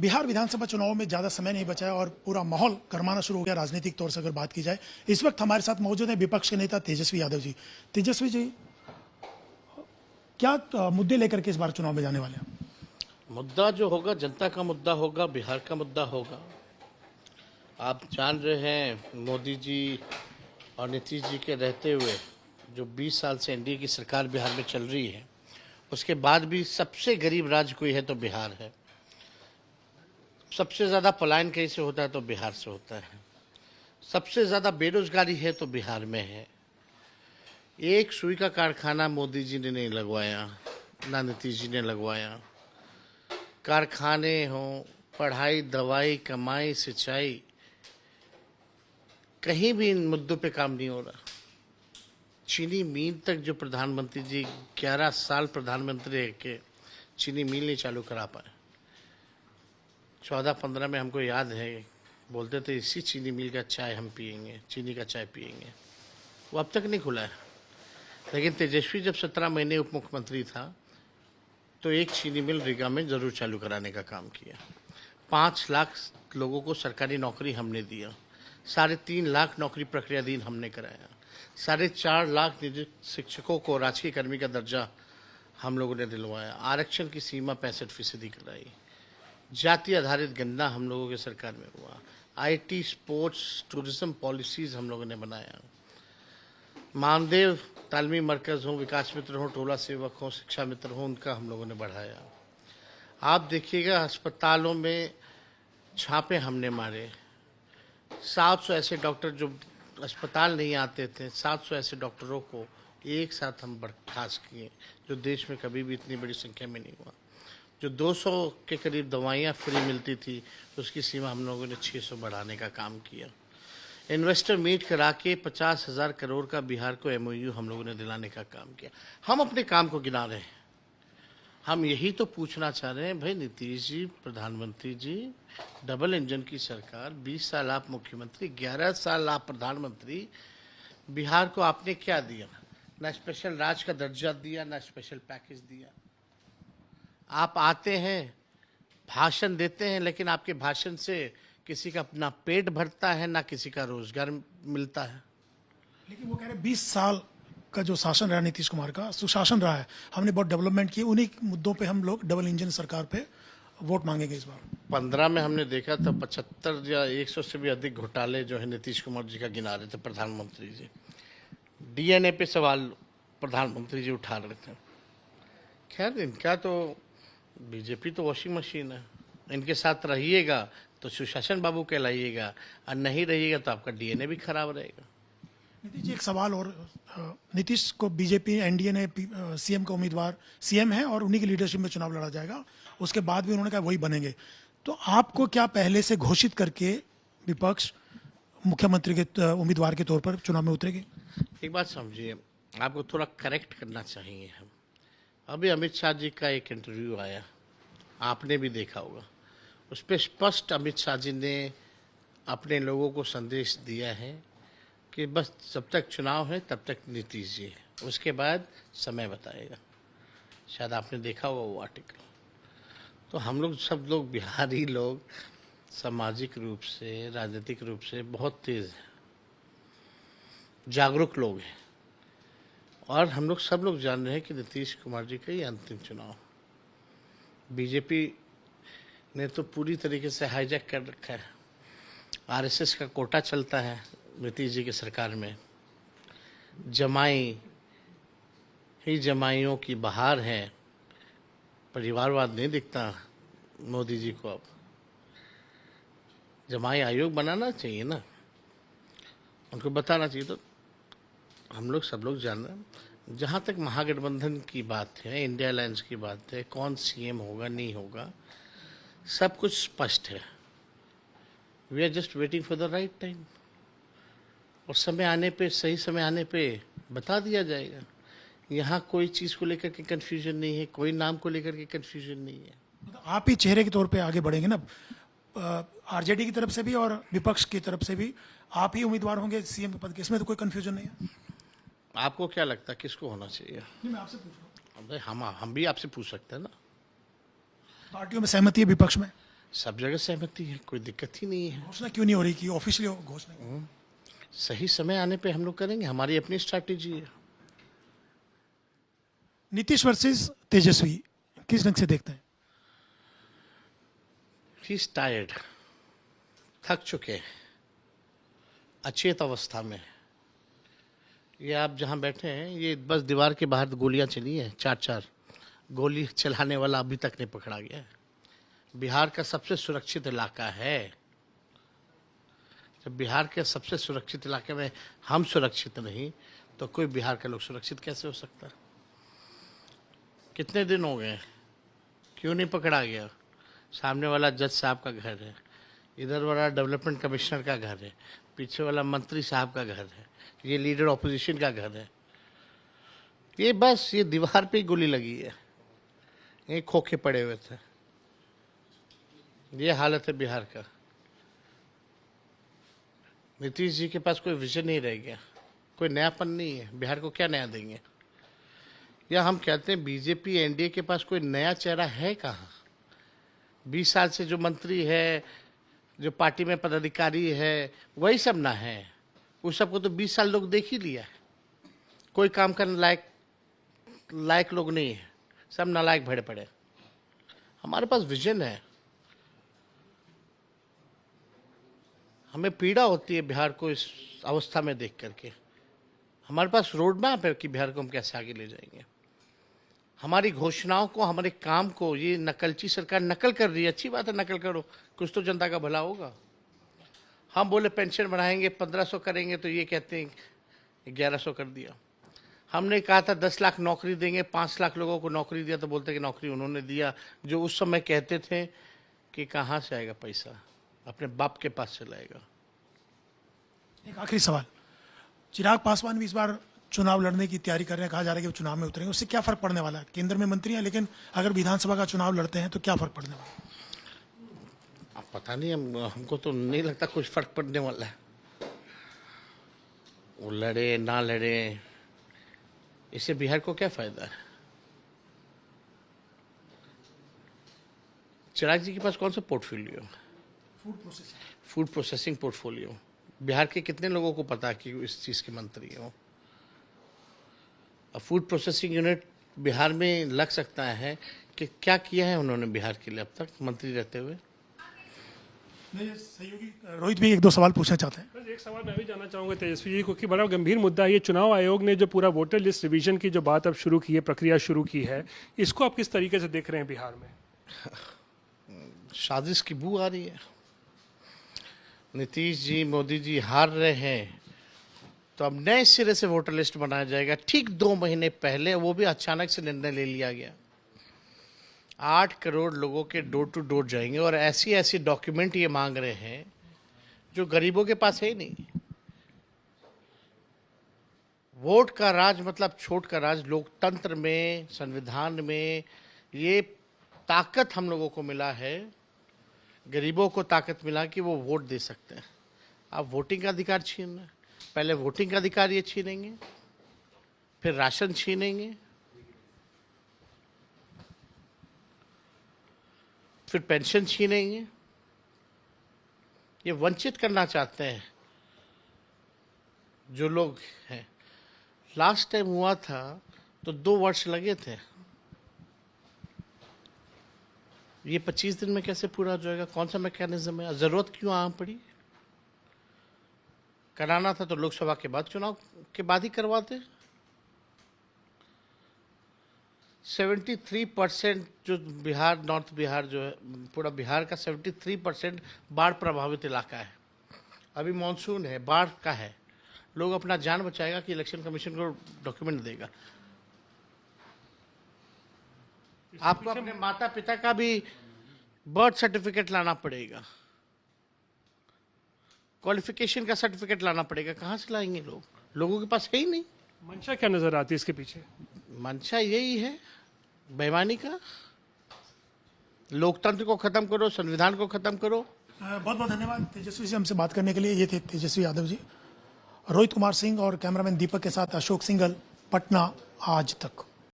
बिहार विधानसभा चुनाव में ज्यादा समय नहीं बचा है और पूरा माहौल गरमाना शुरू हो गया राजनीतिक तौर से अगर बात की जाए। इस वक्त हमारे साथ मौजूद है विपक्ष के नेता तेजस्वी यादव जी। तेजस्वी जी, क्या मुद्दे लेकर के इस बार चुनाव में जाने वाले हैं? मुद्दा जो होगा जनता का मुद्दा होगा, बिहार का मुद्दा होगा। आप जान रहे हैं मोदी जी और नीतीश जी के रहते हुए जो 20 साल से एनडीए की सरकार बिहार में चल रही है, उसके बाद भी सबसे गरीब राज्य कोई है तो बिहार है। सबसे ज़्यादा पलायन कहीं से होता है तो बिहार से होता है। सबसे ज़्यादा बेरोजगारी है तो बिहार में है। एक सुई का कारखाना मोदी जी ने नहीं लगवाया, ना नीतीश जी ने लगवाया। कारखाने हों, पढ़ाई, दवाई, कमाई, सिंचाई, कहीं भी इन मुद्दों पे काम नहीं हो रहा। चीनी मिल तक जो प्रधानमंत्री जी 11 साल प्रधानमंत्री है के चीनी मिल नहीं चालू करा पाए। 14-15 में हमको याद है बोलते थे इसी चीनी मिल का चाय हम पियेंगे, चीनी का चाय पियेंगे। वो अब तक नहीं खुला है। लेकिन तेजस्वी जब 17 महीने उप मुख्यमंत्री था तो एक चीनी मिल रीगा में जरूर चालू कराने का काम किया। 5 लाख लोगों को सरकारी नौकरी हमने दिया। 3.5 लाख नौकरी प्रक्रियाधीन हमने कराया। 4.5 लाख निजी शिक्षकों को राजकीय कर्मी का दर्जा हम लोगों ने दिलवाया। आरक्षण की सीमा 65% कराई। जाति आधारित गन्ना हम लोगों के सरकार में हुआ। आईटी, स्पोर्ट्स, टूरिज्म पॉलिसीज हम लोगों ने बनाया। मानदेव तालमी मरकज हो, विकास मित्र हो, टोला सेवक हो, शिक्षा मित्र हो, उनका हम लोगों ने बढ़ाया। आप देखिएगा अस्पतालों में छापे हमने मारे। 700 ऐसे डॉक्टर जो अस्पताल नहीं आते थे, 700 ऐसे डॉक्टरों को एक साथ हम बर्खास्त किए, जो देश में कभी भी इतनी बड़ी संख्या में नहीं हुआ। जो 200 के करीब दवाइयाँ फ्री मिलती थी, उसकी सीमा हम लोगों ने 600 बढ़ाने का काम किया। इन्वेस्टर मीट करा के 50,000 करोड़ का बिहार को एमओयू हम लोगों ने दिलाने का काम किया। हम अपने काम को गिना रहे हैं। हम यही तो पूछना चाह रहे हैं, भाई नीतीश जी प्रधानमंत्री जी, डबल इंजन की सरकार, 20 साल आप मुख्यमंत्री, 11 साल आप प्रधानमंत्री, बिहार को आपने क्या दिया? ना स्पेशल राज्य का दर्जा दिया, ना स्पेशल पैकेज दिया। आप आते हैं, भाषण देते हैं, लेकिन आपके भाषण से किसी का अपना पेट भरता है, ना किसी का रोजगार मिलता है। लेकिन वो कह रहे 20 साल का जो शासन रहा नीतीश कुमार का, सुशासन रहा है, हमने बहुत डेवलपमेंट की। उन्हीं मुद्दों पे हम लोग डबल इंजन सरकार पे वोट मांगेंगे इस बार। 15 में हमने देखा था 75 या 100 से भी अधिक घोटाले जो है नीतीश कुमार जी का गिना रहे थे प्रधानमंत्री जी। डीएनए पे सवाल प्रधानमंत्री जी उठा रहे थे। खैर, इनका तो बीजेपी तो वॉशिंग मशीन है। इनके साथ रहिएगा तो सुशासन बाबू कहलाइएगा, और नहीं रहिएगा तो आपका डीएनए भी खराब रहेगा। नीतीश जी, एक सवाल और, नीतीश को बीजेपी एनडीए ने सीएम का उम्मीदवार सीएम है और उन्हीं की लीडरशिप में चुनाव लड़ा जाएगा। उसके बाद भी उन्होंने कहा वही बनेंगे। तो आपको क्या पहले से घोषित करके विपक्ष मुख्यमंत्री के उम्मीदवार के तौर पर चुनाव में उतरेगी? एक बात समझिए, आपको थोड़ा करेक्ट करना चाहिए। हम अभी अमित शाह जी का एक इंटरव्यू आया, आपने भी देखा होगा। उस पर स्पष्ट अमित शाह जी ने अपने लोगों को संदेश दिया है कि बस जब तक चुनाव है तब तक नीतीश जी है, उसके बाद समय बताएगा। शायद आपने देखा होगा वो आर्टिकल। तो हम लोग सब लोग बिहारी लोग सामाजिक रूप से, राजनीतिक रूप से बहुत तेज हैं, जागरूक लोग हैं, और हम लोग सब लोग जान रहे हैं कि नीतीश कुमार जी का ही अंतिम चुनाव। बीजेपी ने तो पूरी तरीके से हाईजैक कर रखा है। आरएसएस का कोटा चलता है नीतीश जी की सरकार में। जमाई ही जमाइयों की बहार है। परिवारवाद नहीं दिखता मोदी जी को। अब जमाई आयोग बनाना चाहिए ना, उनको बताना चाहिए। तो हम लोग सब लोग जान रहे हैं। जहाँ तक महागठबंधन की बात है, इंडिया अलायंस की बात है, कौन सीएम होगा नहीं होगा, सब कुछ स्पष्ट है। We are just waiting for the right time. और समय आने पे, सही समय आने पे बता दिया जाएगा। यहाँ कोई चीज़ को लेकर के कन्फ्यूजन नहीं है, कोई नाम को लेकर के कन्फ्यूजन नहीं है। आप ही चेहरे के तौर पे आगे बढ़ेंगे ना, आरजेडी की तरफ से भी और विपक्ष की तरफ से भी आप ही उम्मीदवार होंगे सीएम के पद के। इसमें तो कोई कंफ्यूजन नहीं है। आपको क्या लगता है किसको होना चाहिए? मैं आपसे पूछ रहा हूँ। हम भी आपसे पूछ सकते हैं ना। पार्टियों में सहमति है विपक्ष में? सब जगह सहमति है, कोई दिक्कत ही नहीं है। घोषणा क्यों नहीं हो रही कि ऑफिशियली घोषणा? सही समय आने पे हम लोग करेंगे, हमारी अपनी स्ट्रैटेजी है। नीतीश वर्सेस तेजस्वी, किस ढंग से देखते हैं? ही इज टायर्ड, थक चुके हैं, अचेत अवस्था में। ये आप जहां बैठे हैं, ये बस दीवार के बाहर गोलियां चली हैं, 4-4 गोली चलाने वाला अभी तक नहीं पकड़ा गया है। बिहार का सबसे सुरक्षित इलाका है। जब बिहार के सबसे सुरक्षित इलाके में हम सुरक्षित नहीं, तो कोई बिहार के लोग सुरक्षित कैसे हो सकता है? कितने दिन हो गए, क्यों नहीं पकड़ा गया? सामने वाला जज साहब का घर है, इधर वाला डेवलपमेंट कमिश्नर का घर है, पीछे वाला मंत्री साहब का घर है, ये लीडर ऑपोजिशन का घर है। ये बस ये दीवार पे ही गोली लगी है, ये खोखे पड़े हुए थे। ये हालत है बिहार का। नीतीश जी के पास कोई विजन नहीं रह गया, कोई नयापन नहीं है। बिहार को क्या नया देंगे? या हम कहते हैं बीजेपी एनडीए के पास कोई नया चेहरा है कहाँ? 20 साल से जो मंत्री है, जो पार्टी में पदाधिकारी है, वही सब ना है। उस सबको तो 20 साल लोग देख ही लिया है। कोई काम करने लायक लोग नहीं है, सब नालायक भरे पड़े। हमारे पास विजन है। हमें पीड़ा होती है बिहार को इस अवस्था में देख करके। हमारे पास रोड मैप है कि बिहार को हम कैसे आगे ले जाएंगे। हमारी घोषणाओं को, हमारे काम को ये नकलची सरकार नकल कर रही है। अच्छी बात है, नकल करो, कुछ तो जनता का भला होगा। हम बोले पेंशन बढ़ाएंगे, 1500 करेंगे, तो ये कहते हैं 1100 कर दिया। हमने कहा था 10 लाख नौकरी देंगे, 5 लाख लोगों को नौकरी दिया, तो बोलते कि नौकरी उन्होंने दिया। जो उस समय कहते थे कि कहाँ से आएगा पैसा, अपने बाप के पास से लाएगा। एक आखिरी सवाल, चिराग पासवान भी इस बार चुनाव लड़ने की तैयारी कर रहे हैं, कहा जा रहा है कि वो चुनाव में उतरेंगे। उससे क्या फर्क पड़ने वाला है? केंद्र में मंत्री हैं, लेकिन अगर विधानसभा का चुनाव लड़ते हैं तो क्या फर्क पड़ने वाला है? अब पता नहीं, हमको तो नहीं लगता कुछ फर्क पड़ने वाला है। वो लड़े ना लड़े, इससे बिहार को क्या फायदा है? चिराग जी के पास कौन सा पोर्टफोलियो है? Food processing portfolio. बिहार के कितने लोगों को पता है कि इस चीज़ के मंत्री हो? अब फूड प्रोसेसिंग यूनिट बिहार में लग सकता है कि क्या किया है उन्होंने बिहार के लिए अब तक मंत्री रहते हुए? सहयोगी रोहित भी 1-2 सवाल पूछना चाहते हैं। बस एक सवाल मैं भी जानना चाहूँगा तेजस्वी जी को, कि बड़ा गंभीर मुद्दा है ये। चुनाव आयोग ने जो पूरा वोटर लिस्ट रिवीजन की जो बात अब शुरू की है, प्रक्रिया शुरू की है, इसको आप किस तरीके से देख रहे हैं बिहार में? साजिश की बू आ रही है। नीतीश जी, मोदी जी हार रहे हैं, तो अब नए सिरे से वोटर लिस्ट बनाया जाएगा। ठीक 2 महीने पहले वो भी अचानक से निर्णय ले लिया गया। 8 करोड़ लोगों के डोर टू डोर जाएंगे, और ऐसी ऐसी डॉक्यूमेंट ये मांग रहे हैं जो गरीबों के पास है ही नहीं। वोट का राज मतलब छोट का राज। लोकतंत्र में, संविधान में ये ताकत हम लोगों को मिला है, गरीबों को ताकत मिला कि वो वोट दे सकते हैं। आप वोटिंग का अधिकार छीन रहे हैं। पहले वोटिंग का अधिकार ये छीनेंगे, फिर राशन छीनेंगे, फिर पेंशन छीनेंगे। ये वंचित करना चाहते हैं जो लोग हैं। लास्ट टाइम हुआ था तो 2 वर्ष लगे थे। ये 25 दिन में कैसे पूरा हो जाएगा? कौन सा मैकेनिज्म है? जरूरत क्यों आ पड़ी? कराना था तो लोकसभा के बाद, चुनाव के बाद ही करवाते। 73% जो बिहार, नॉर्थ बिहार जो है, पूरा बिहार का 73% बाढ़ प्रभावित इलाका है। अभी मानसून है, बाढ़ का है। लोग अपना जान बचाएगा कि इलेक्शन कमीशन को डॉक्यूमेंट देगा। आपको अपने माता पिता का भी बर्थ सर्टिफिकेट लाना पड़ेगा, क्वालिफिकेशन का सर्टिफिकेट लाना पड़ेगा। कहाँ से लाएंगे लोग? लोगों के पास है ही नहीं। मंशा क्या नजर आती है इसके पीछे? मंशा यही है, बेईमानी का। लोकतंत्र को खत्म करो, संविधान को खत्म करो। बहुत बहुत धन्यवाद तेजस्वी से हमसे बात करने के लिए। ये थे तेजस्वी यादव जी। रोहित कुमार सिंह और कैमरामैन दीपक के साथ अशोक सिंघल, पटना आज तक।